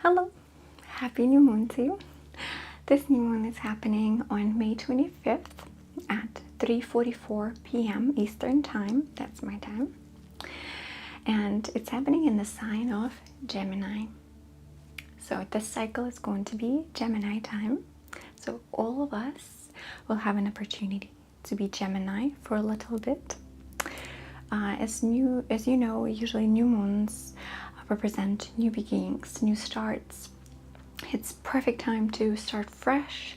Hello, happy new moon to you. This new moon is happening on May 25th at 3:44 p.m. Eastern Time. That's my time. And it's happening in the sign of Gemini. So this cycle is going to be Gemini time. So all of us will have an opportunity to be Gemini for a little bit. As you know, usually new moons represent new beginnings, new starts. It's perfect time to start fresh,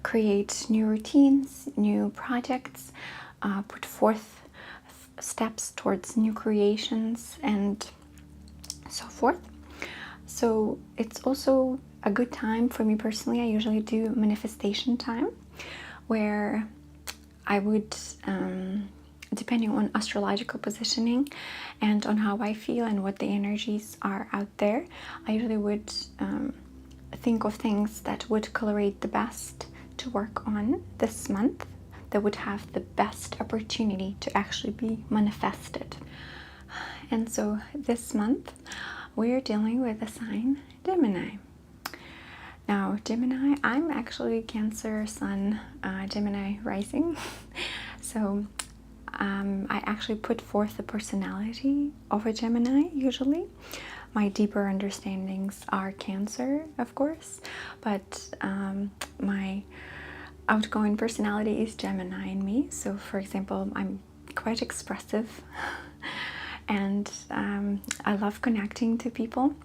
create new routines, new projects, put forth steps towards new creations and so forth. So it's also a good time for me personally. I usually do manifestation time where I would, depending on astrological positioning and on how I feel and what the energies are out there, I usually would think of things that would correlate the best to work on this month, that would have the best opportunity to actually be manifested. And so this month we're dealing with the sign Gemini. Now Gemini, I'm actually Cancer Sun, Gemini rising. So I actually put forth the personality of a Gemini usually. My deeper understandings are Cancer, of course, but my outgoing personality is Gemini in me. So for example, I'm quite expressive and I love connecting to people,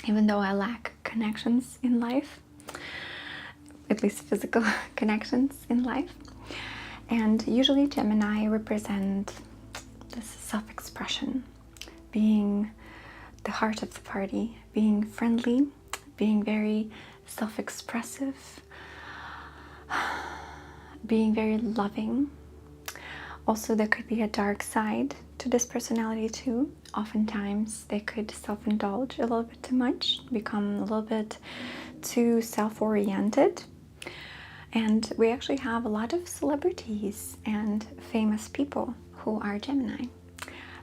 even though I lack connections in life, at least physical connections in life. And usually Gemini represent this self-expression, being the heart of the party, being friendly, being very self-expressive, being very loving. Also, there could be a dark side to this personality too. Oftentimes they could self-indulge a little bit too much, become a little bit too self-oriented. And we actually have a lot of celebrities and famous people who are Gemini.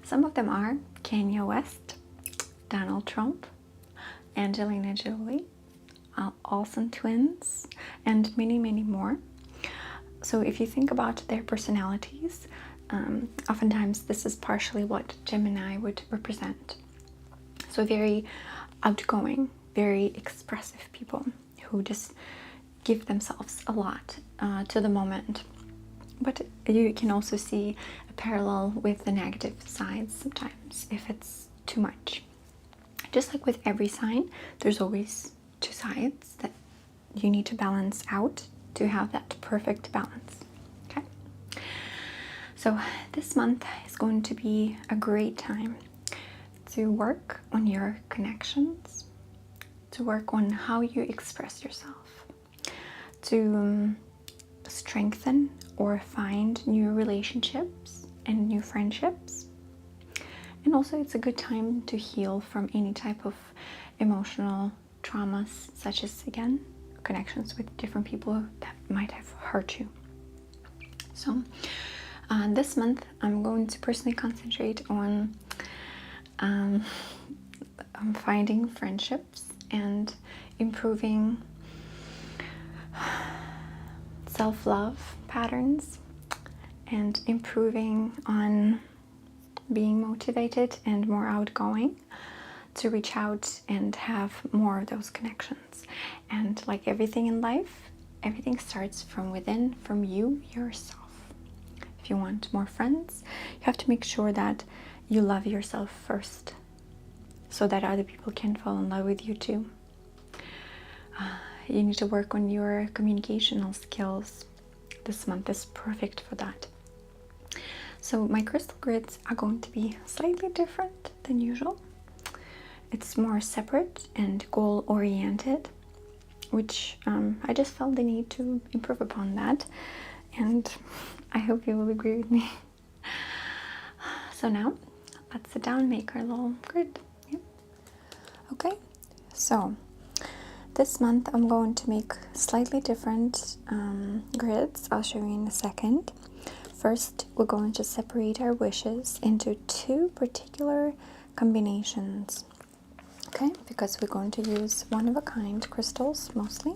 Some of them are Kanye West, Donald Trump, Angelina Jolie, Olsen twins, and many, many more. So if you think about their personalities, oftentimes this is partially what Gemini would represent. So very outgoing, very expressive people who just give themselves a lot to the moment. But you can also see a parallel with the negative sides sometimes if it's too much. Just like with every sign, there's always two sides that you need to balance out to have that perfect balance. Okay, so this month is going to be a great time to work on your connections, to work on how you express yourself, to strengthen or find new relationships and new friendships. And also it's a good time to heal from any type of emotional traumas, such as, again, connections with different people that might have hurt you. So this month I'm going to personally concentrate on finding friendships and improving self-love patterns and improving on being motivated and more outgoing to reach out and have more of those connections. And like everything in life, everything starts from within, from you yourself. If you want more friends, you have to make sure that you love yourself first so that other people can fall in love with you too. You need to work on your communicational skills. This month is perfect for that. So my crystal grids are going to be slightly different than usual. It's more separate and goal-oriented, which I just felt the need to improve upon that, and I hope you will agree with me. So now let's sit down and make our little grid. Yeah. Okay, so this month I'm going to make slightly different grids. I'll show you in a second. First, we're going to separate our wishes into two particular combinations. Okay, because we're going to use one-of-a-kind crystals mostly,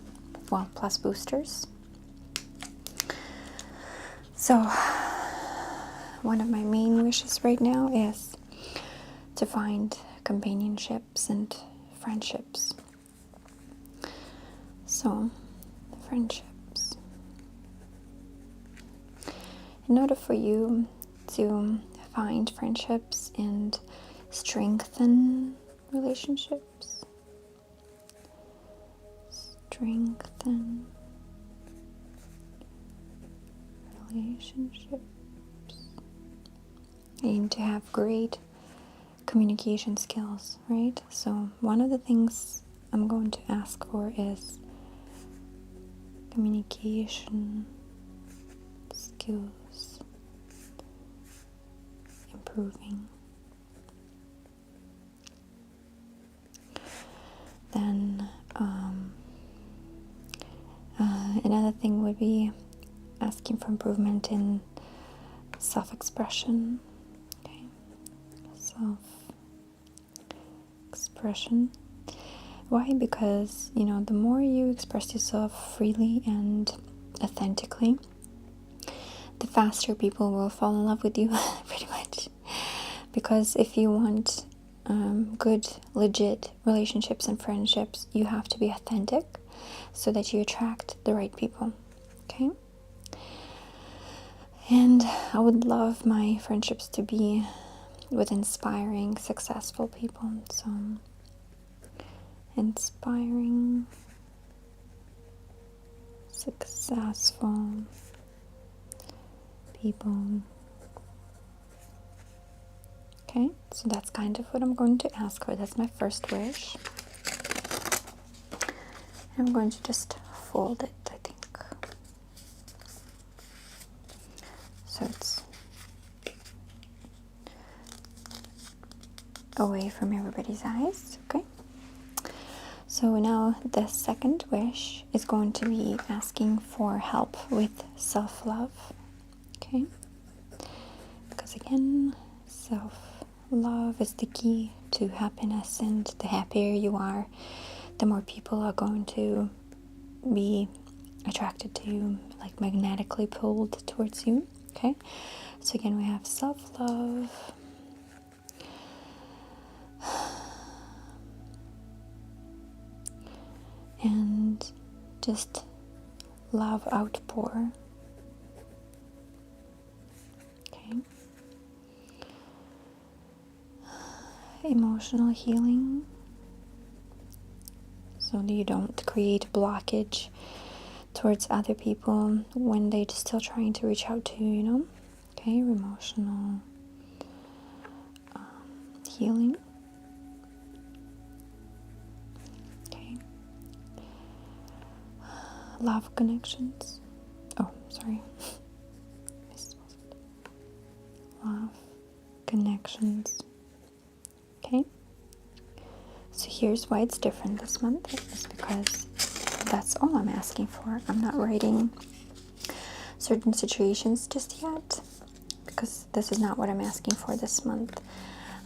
well, plus boosters. So, one of my main wishes right now is to find companionships and friendships. So, friendships. In order for you to find friendships and strengthen relationships, you need to have great communication skills, right? So one of the things I'm going to ask for is communication skills improving. Then another thing would be asking for improvement in self-expression. Okay, self-expression. Why? Because, the more you express yourself freely and authentically, the faster people will fall in love with you, pretty much. Because if you want good, legit relationships and friendships, you have to be authentic so that you attract the right people, okay? And I would love my friendships to be with inspiring, successful people. So, inspiring, successful people. Okay, so that's kind of what I'm going to ask for. That's my first wish. I'm going to just fold it, I think. So it's away from everybody's eyes, okay? So now the second wish is going to be asking for help with self-love, okay? Because again, self-love is the key to happiness, and the happier you are, the more people are going to be attracted to you, like magnetically pulled towards you, okay? So again, we have self-love, and just love outpour. Okay. Emotional healing, so that you don't create blockage towards other people when they're still trying to reach out to you, Okay, emotional healing. Okay. Love connections. Oh, sorry. Love connections. Okay. So here's why it's different this month. Is because that's all I'm asking for. I'm not writing certain situations just yet, because this is not what I'm asking for this month.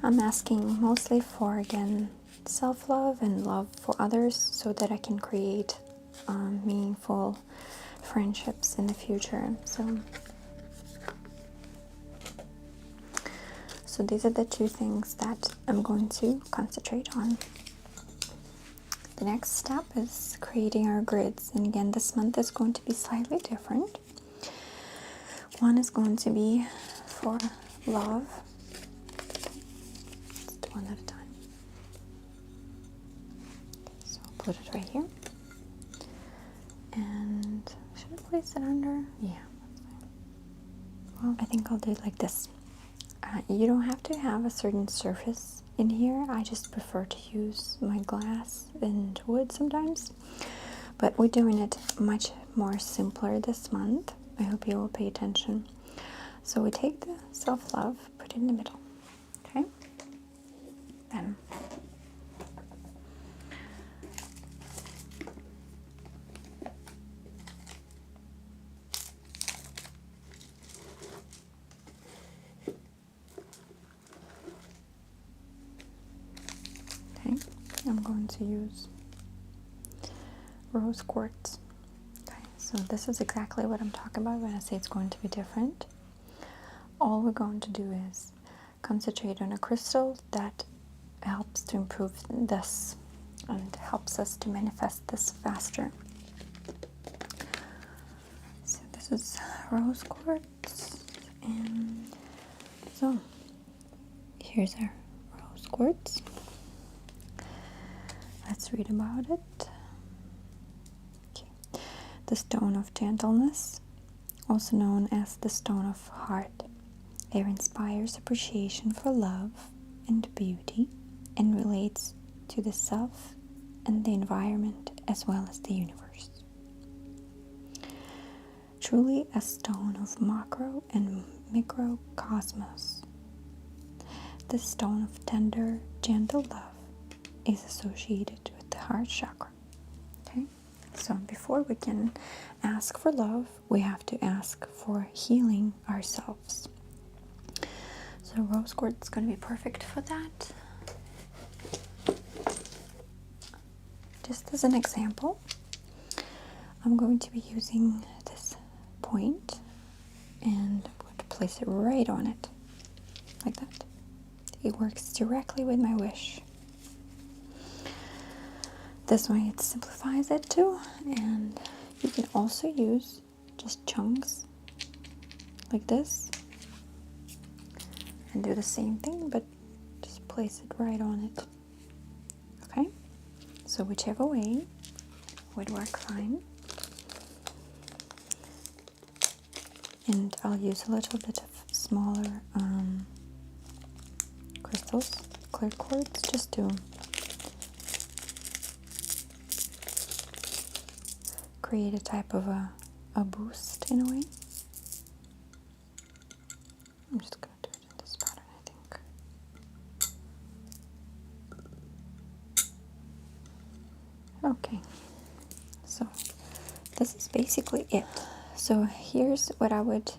I'm asking mostly for, again, self-love and love for others so that I can create meaningful friendships in the future. So these are the two things that I'm going to concentrate on. The next step is creating our grids. And again, this month is going to be slightly different. One is going to be for love. Let's do one at a time. So I'll put it right here. And should I place it under? Yeah, that's fine. Well, I think I'll do it like this. You don't have to have a certain surface in here. I just prefer to use my glass and wood sometimes. But we're doing it much more simpler this month. I hope you will pay attention. So we take the self-love, put it in the middle. Okay? Then okay. I'm going to use rose quartz. Okay, so this is exactly what I'm talking about when I say it's going to be different. All we're going to do is concentrate on a crystal that helps to improve this and helps us to manifest this faster. So this is rose quartz, and so here's our rose quartz. Let's read about it. Okay. The stone of gentleness, also known as the stone of heart. It inspires appreciation for love and beauty and relates to the self and the environment as well as the universe. Truly a stone of macro and microcosmos. The stone of tender, gentle love is associated with the heart chakra. Okay? So before we can ask for love, we have to ask for healing ourselves. So rose quartz is going to be perfect for that. Just as an example, I'm going to be using this point and I'm going to place it right on it, like that. It works directly with my wish. This way it simplifies it too, and you can also use just chunks like this and do the same thing, but just place it right on it. Okay? So whichever way would work fine. And I'll use a little bit of smaller crystals, clear quartz, just to create a type of a boost in a way. I'm just going to do it in this pattern, I think. Okay, so this is basically it. So here's what I would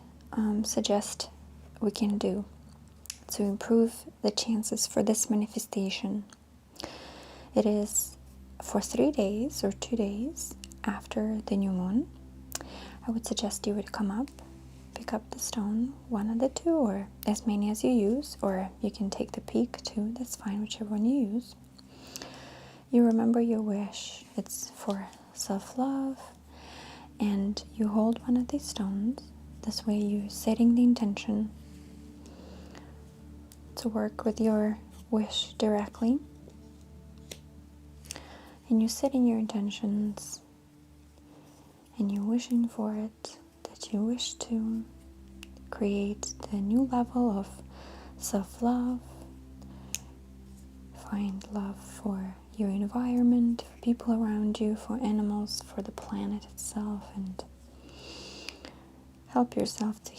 suggest we can do to improve the chances for this manifestation. It is for 3 days or 2 days after the new moon. I would suggest you would come up, pick up the stone, one of the two or as many as you use, or you can take the peak too, that's fine, whichever one you use. You remember your wish. It's for self-love, and you hold one of these stones. This way you're setting the intention to work with your wish directly, and you're setting your intentions and you're wishing for it, that you wish to create the new level of self-love, find love for your environment, for people around you, for animals, for the planet itself, and help yourself to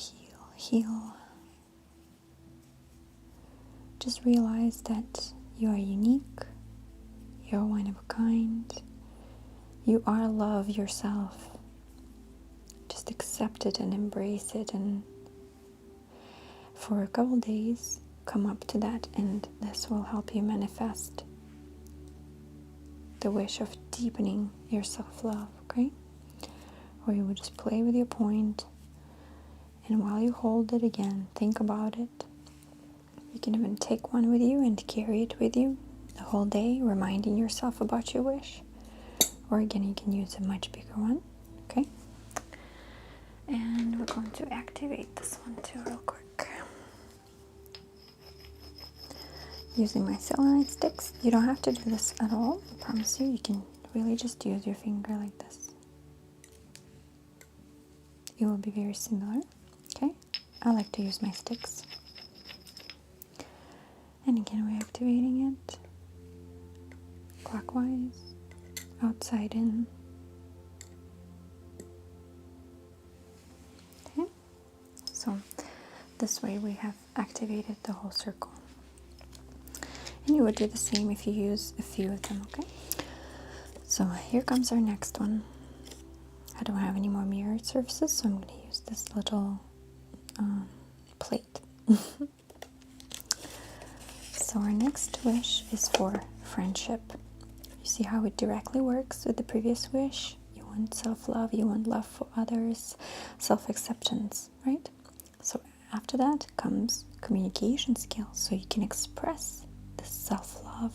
heal. Just realize that you are unique, you're one of a kind, you are love yourself. Just accept it and embrace it, and for a couple days come up to that, and this will help you manifest the wish of deepening your self-love, okay? Or you would just play with your point, and while you hold it again, think about it. You can even take one with you and carry it with you the whole day, reminding yourself about your wish. Or again, you can use a much bigger one, okay? And we're going to activate this one too real quick. Using my selenite sticks. You don't have to do this at all, I promise you. You can really just use your finger like this. It will be very similar, okay? I like to use my sticks. And again, we're activating it clockwise, outside in. Okay, so this way we have activated the whole circle. And you would do the same if you use a few of them, okay? So here comes our next one. I don't have any more mirrored surfaces, so I'm going to use this little plate. So our next wish is for friendship. You see how it directly works with the previous wish? You want self-love, you want love for others, self-acceptance, right? So after that comes communication skills, so you can express this self-love,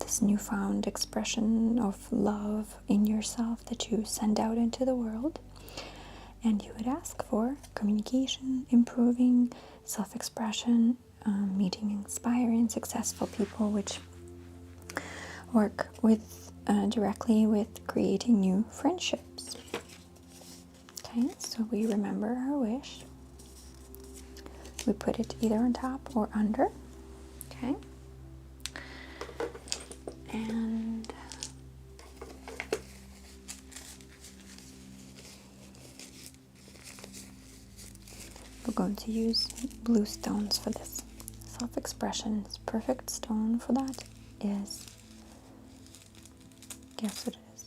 this newfound expression of love in yourself that you send out into the world. And you would ask for communication, improving, self-expression, meeting inspiring, successful people, which work with directly with creating new friendships. Okay, so we remember our wish. We put it either on top or under. Okay, and we're going to use blue stones for this. Self-expression is perfect stone for that is, guess what it is?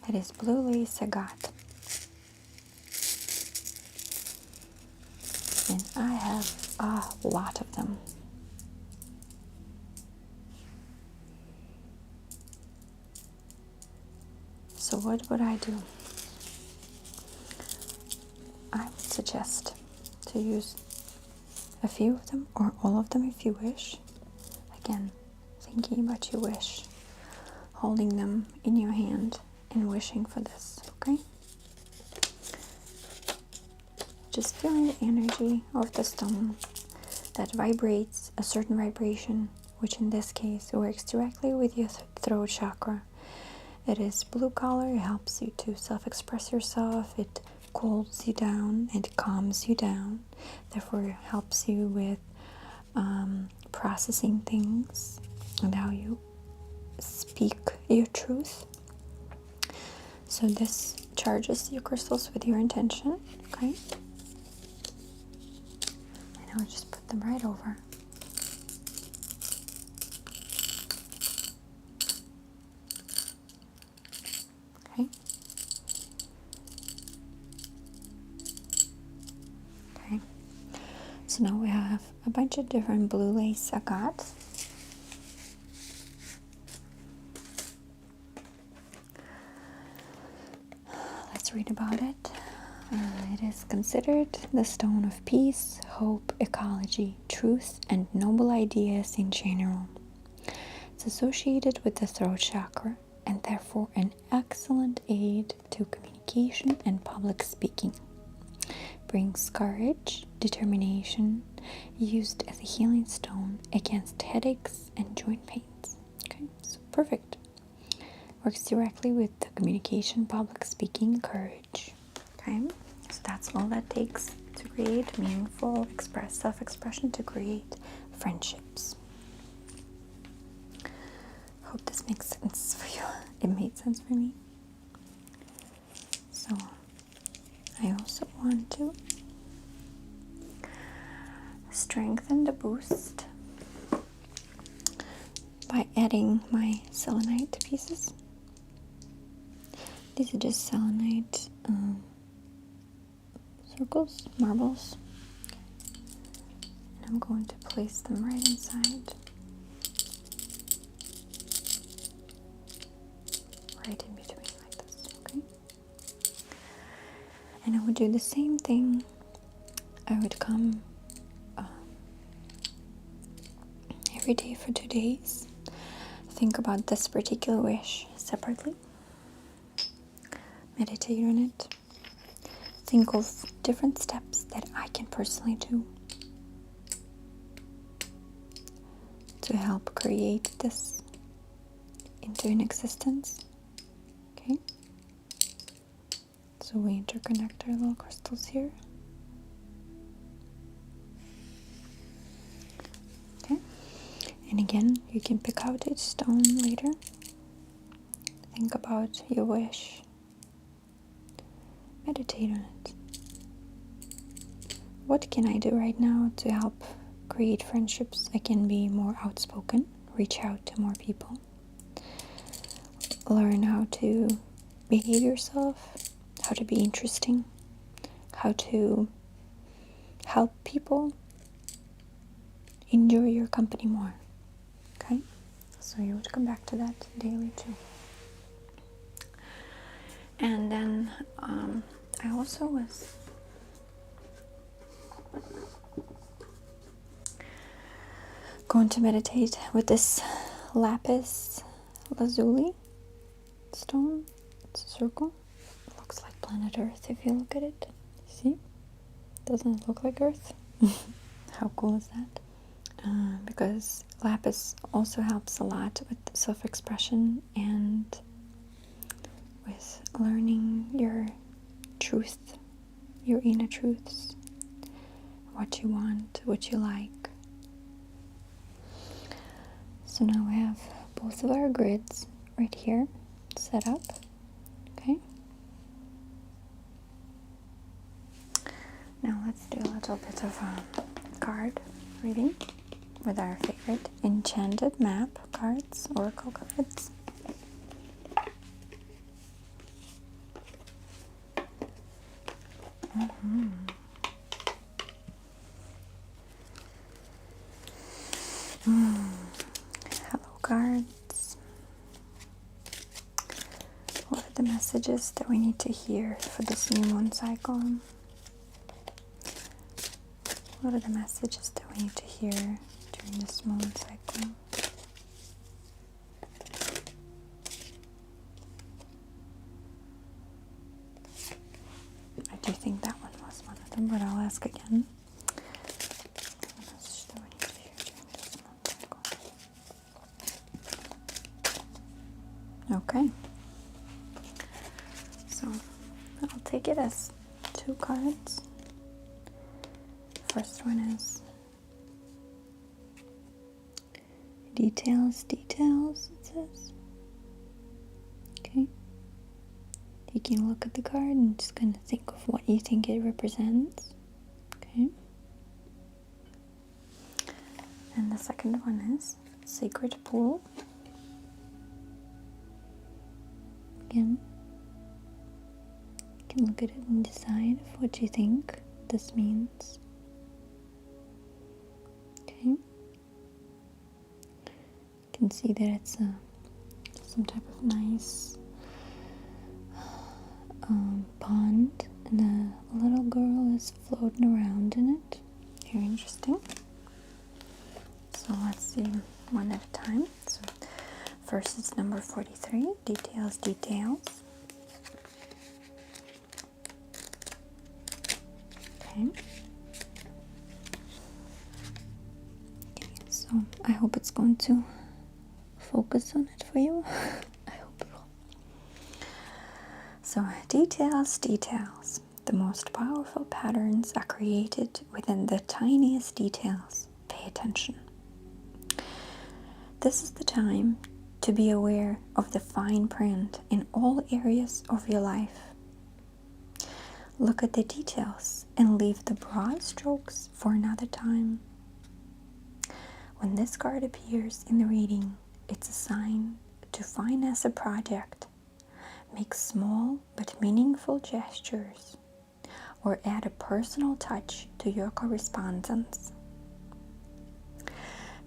It is blue lace agate. And I have a lot of them. So what would I do? I would suggest to use a few of them or all of them if you wish. Again, thinking about your wish, holding them in your hand and wishing for this, okay? Just feeling the energy of the stone that vibrates a certain vibration, which in this case works directly with your throat chakra. It is blue color, it helps you to self-express yourself, it cools you down, it calms you down, therefore it helps you with processing things and how you speak your truth. So this charges your crystals with your intention, okay? And I would just put them right over. Okay. Okay. So now we have a bunch of different blue lace agates. Let's read about it. It is considered the stone of peace, hope, ecology, truth, and noble ideas in general. It's associated with the throat chakra and therefore an excellent aid to communication and public speaking. Brings courage, determination, used as a healing stone against headaches and joint pains. Okay, so perfect. Works directly with the communication, public speaking, courage. Okay, so that's all that takes to create meaningful self-expression, to create friendships. Hope this makes sense for you. It made sense for me. So I also want to strengthen the boost by adding my selenite pieces. These are just selenite circles, marbles. And I'm going to place them right inside. Right in between like this, okay? And I would do the same thing. I would come every day for 2 days. Think about this particular wish separately. Meditate on it. Think of different steps that I can personally do to help create this into an existence. Okay? So we interconnect our little crystals here. Okay? And again, you can pick out each stone later. Think about your wish. Meditate on it. What can I do right now to help create friendships? I can be more outspoken, reach out to more people, learn how to behave yourself, how to be interesting, how to help people enjoy your company more. Okay? So you would come back to that daily too. And then I also was going to meditate with this lapis lazuli stone. It's a circle. It looks like planet Earth if you look at it. See? Doesn't it look like Earth? How cool is that? Because lapis also helps a lot with self-expression and with learning your truth, your inner truths, what you want, what you like. So now we have both of our grids right here set up. Okay. Now let's do a little bit of a card reading with our favorite enchanted map cards, oracle cards. Hello cards. What are the messages that we need to hear for this new moon cycle? What are the messages that we need to hear during this moon cycle? I do think that one was one of them, but I'll ask again. What message that we need to hear during this moon cycle? Okay. So I'll take it as 2 cards. First one is details, it says. Okay. You can look at the card and just kind of think of what you think it represents. Okay. And the second one is sacred pool. Again, you can look at it and decide what you think this means. Okay. You can see that it's some type of nice pond, and a little girl is floating around in it. Very interesting. So let's see one at a time. So first it's number 43, details. Okay. So I hope it's going to focus on it for you. I hope it will. So details. The most powerful patterns are created within the tiniest details. Pay attention. This is the time to be aware of the fine print in all areas of your life. Look at the details and leave the broad strokes for another time. When this card appears in the reading, it's a sign to finance a project, make small but meaningful gestures, or add a personal touch to your correspondence.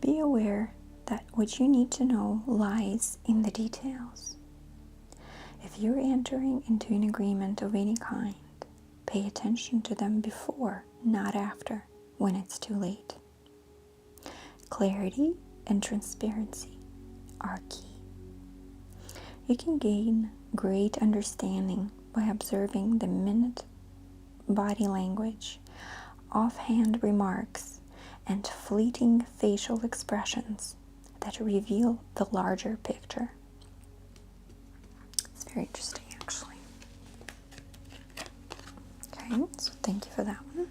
Be aware that what you need to know lies in the details. If you're entering into an agreement of any kind, pay attention to them before, not after, when it's too late. Clarity and transparency are key. You can gain great understanding by observing the minute body language, offhand remarks, and fleeting facial expressions that reveal the larger picture. It's very interesting, actually. Okay, so thank you for that one.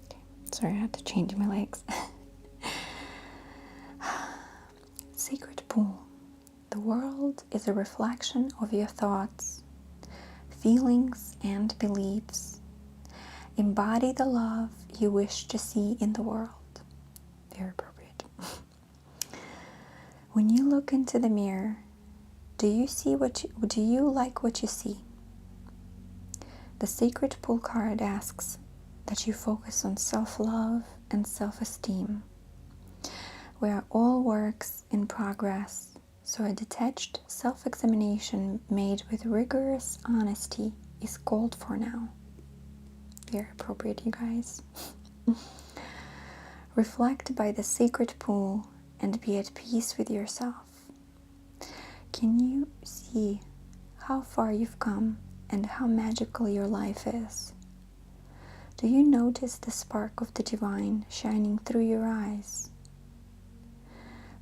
Okay, sorry, I had to change my legs. Sacred pool. The world is a reflection of your thoughts, feelings, and beliefs. Embody the love you wish to see in the world. Very appropriate. When you look into the mirror, do you like what you see? The Sacred Pool card asks that you focus on self-love and self-esteem. We are all works in progress, so a detached self-examination made with rigorous honesty is called for now. Very appropriate, you guys. Reflect by the sacred pool and be at peace with yourself. Can you see how far you've come and how magical your life is? Do you notice the spark of the divine shining through your eyes?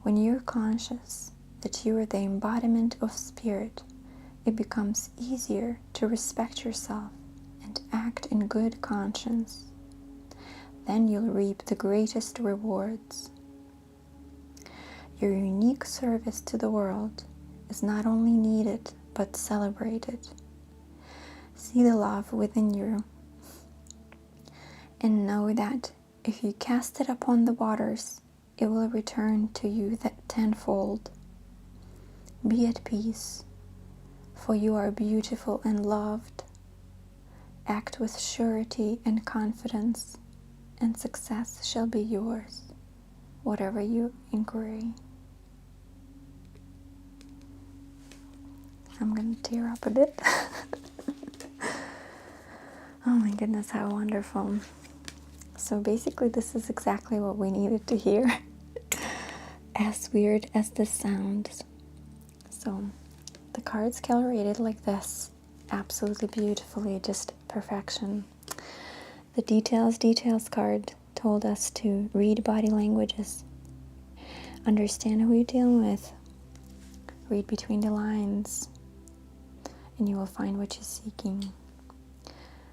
When you're conscious that you are the embodiment of spirit, it becomes easier to respect yourself and act in good conscience. Then you'll reap the greatest rewards. Your unique service to the world is not only needed but celebrated. See the love within you and know that if you cast it upon the waters, it will return to you that tenfold. Be at peace, for you are beautiful and loved. Act with surety and confidence, and success shall be yours, whatever you inquiry. I'm going to tear up a bit. Oh my goodness, how wonderful. So basically this is exactly what we needed to hear. As weird as this sounds. So the cards colorated like this, absolutely beautifully, just perfection. The details card told us to read body languages, understand who you're dealing with, read between the lines, and you will find what you're seeking.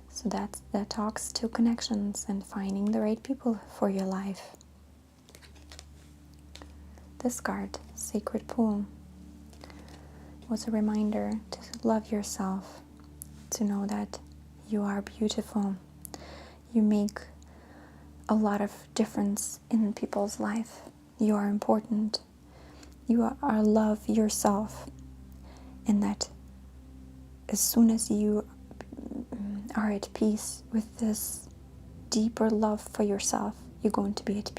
So that talks to connections and finding the right people for your life. This card, Sacred Pool, was a reminder to love yourself, to know that you are beautiful. You make a lot of difference in people's life. You are important. You are love yourself. And that as soon as you are at peace with this deeper love for yourself, you're going to be at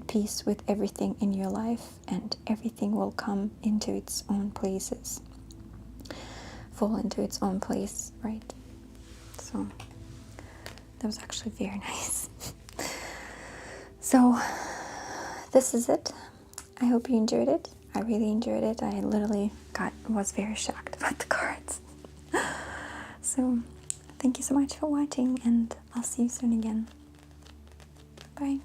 peace with everything in your life, and everything will come into its own places, fall into its own place, right? So that was actually very nice. So this is it. I hope you enjoyed it. I really enjoyed it. I literally was very shocked about the cards. So thank you so much for watching, and I'll see you soon again. Bye.